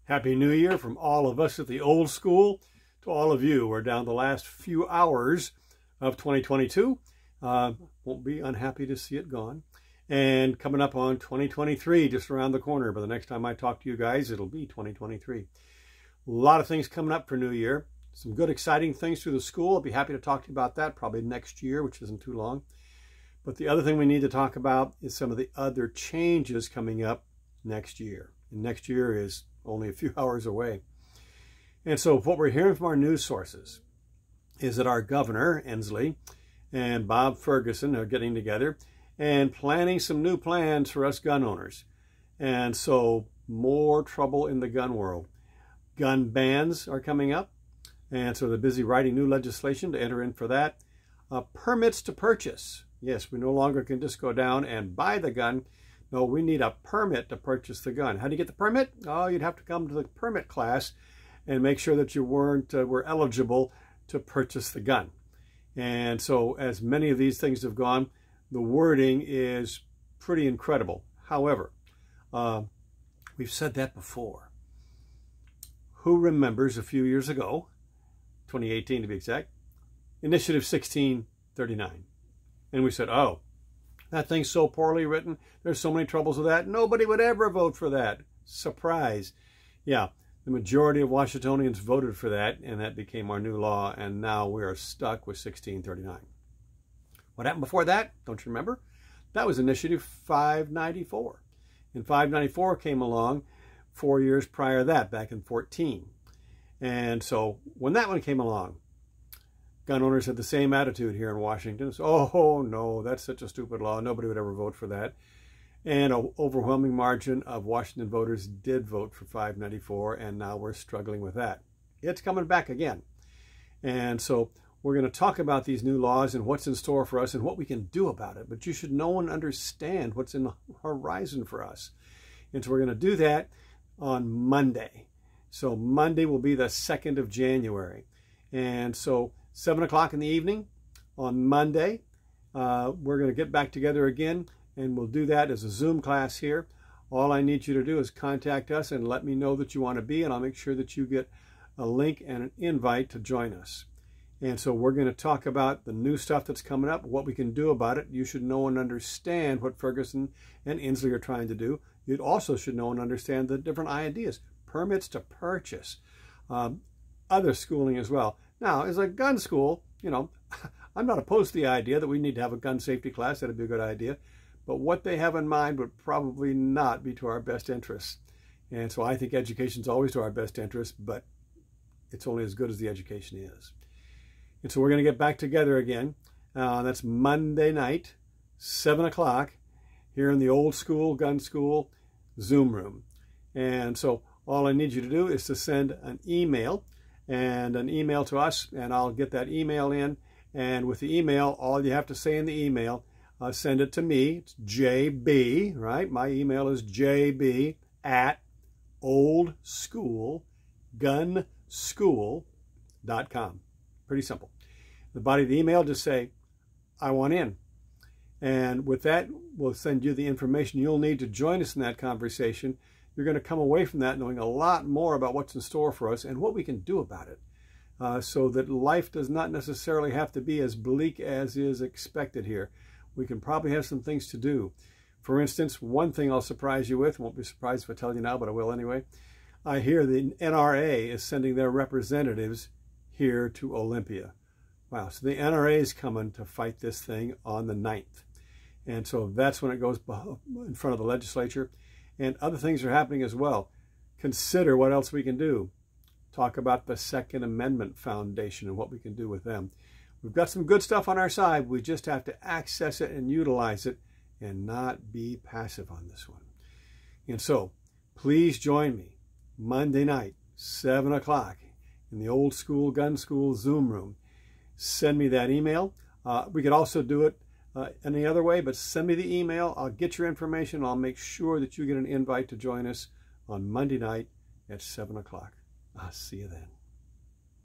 Happy New Year from all of us at the old school to all of you. We're down the last few hours of 2022. Won't be unhappy to see it gone. And coming up on 2023, just around the corner. But the next time I talk to you guys, it'll be 2023. A lot of things coming up for New Year. Some good, exciting things through the school. I'll be happy to talk to you about that probably next year, which isn't too long. But the other thing we need to talk about is some of the other changes coming up next year. And next year is only a few hours away. And so what we're hearing from our news sources is that our governor, Inslee, and Bob Ferguson are getting together and planning some new plans for us gun owners. And so more trouble in the gun world. Gun bans are coming up. And so they're busy writing new legislation to enter in for that. Permits to purchase. Yes, we no longer can just go down and buy the gun. No, we need a permit to purchase the gun. How do you get the permit? Oh, you'd have to come to the permit class and make sure that you were eligible to purchase the gun. And so as many of these things have gone, the wording is pretty incredible. However, we've said that before. Who remembers a few years ago, 2018 to be exact, Initiative 1639? And we said, oh, that thing's so poorly written. There's so many troubles with that. Nobody would ever vote for that. Surprise. Yeah, the majority of Washingtonians voted for that, and that became our new law, and now we are stuck with 1639. What happened before that? Don't you remember? That was Initiative 594. And 594 came along 4 years prior to that, back in 14. And so when that one came along, gun owners had the same attitude here in Washington. So, oh, no, that's such a stupid law. Nobody would ever vote for that. And an overwhelming margin of Washington voters did vote for 594, and now we're struggling with that. It's coming back again. And so we're going to talk about these new laws and what's in store for us and what we can do about it. But you should know and understand what's in the horizon for us. And so we're going to do that on Monday. So Monday will be the 2nd of January. And so 7 o'clock in the evening on Monday, we're going to get back together again, and we'll do that as a Zoom class here. All I need you to do is contact us and let me know that you want to be, and I'll make sure that you get a link and an invite to join us. And so we're going to talk about the new stuff that's coming up, what we can do about it. You should know and understand what Ferguson and Inslee are trying to do. You also should know and understand the different ideas, permits to purchase, other schooling as well. Now, as a gun school, you know, I'm not opposed to the idea that we need to have a gun safety class. That'd be a good idea. But what they have in mind would probably not be to our best interests. And so I think education is always to our best interest, but it's only as good as the education is. And so we're going to get back together again. That's Monday night, 7 o'clock, here in the old school, gun school, Zoom room. And so all I need you to do is to send an email to us, and I'll get that email in. And with the email, all you have to say in the email, send it to me. It's JB, right? My email is jb@oldschoolgunschool.com. Pretty simple. The body of the email, just say, I want in. And with that, we'll send you the information you'll need to join us in that conversation. You're going to come away from that knowing a lot more about what's in store for us and what we can do about it, so that life does not necessarily have to be as bleak as is expected here. We can probably have some things to do. For instance, one thing I'll surprise you with, won't be surprised if I tell you now, but I will anyway. I hear the NRA is sending their representatives here to Olympia. Wow, so the NRA is coming to fight this thing on the 9th. And so that's when it goes in front of the legislature. And other things are happening as well. Consider what else we can do. Talk about the Second Amendment Foundation and what we can do with them. We've got some good stuff on our side. We just have to access it and utilize it and not be passive on this one. And so, please join me Monday night, 7 o'clock in the old school gun school Zoom room. Send me that email. We could also do it any other way, but send me the email. I'll get your information. I'll make sure that you get an invite to join us on Monday night at 7 o'clock. I'll see you then.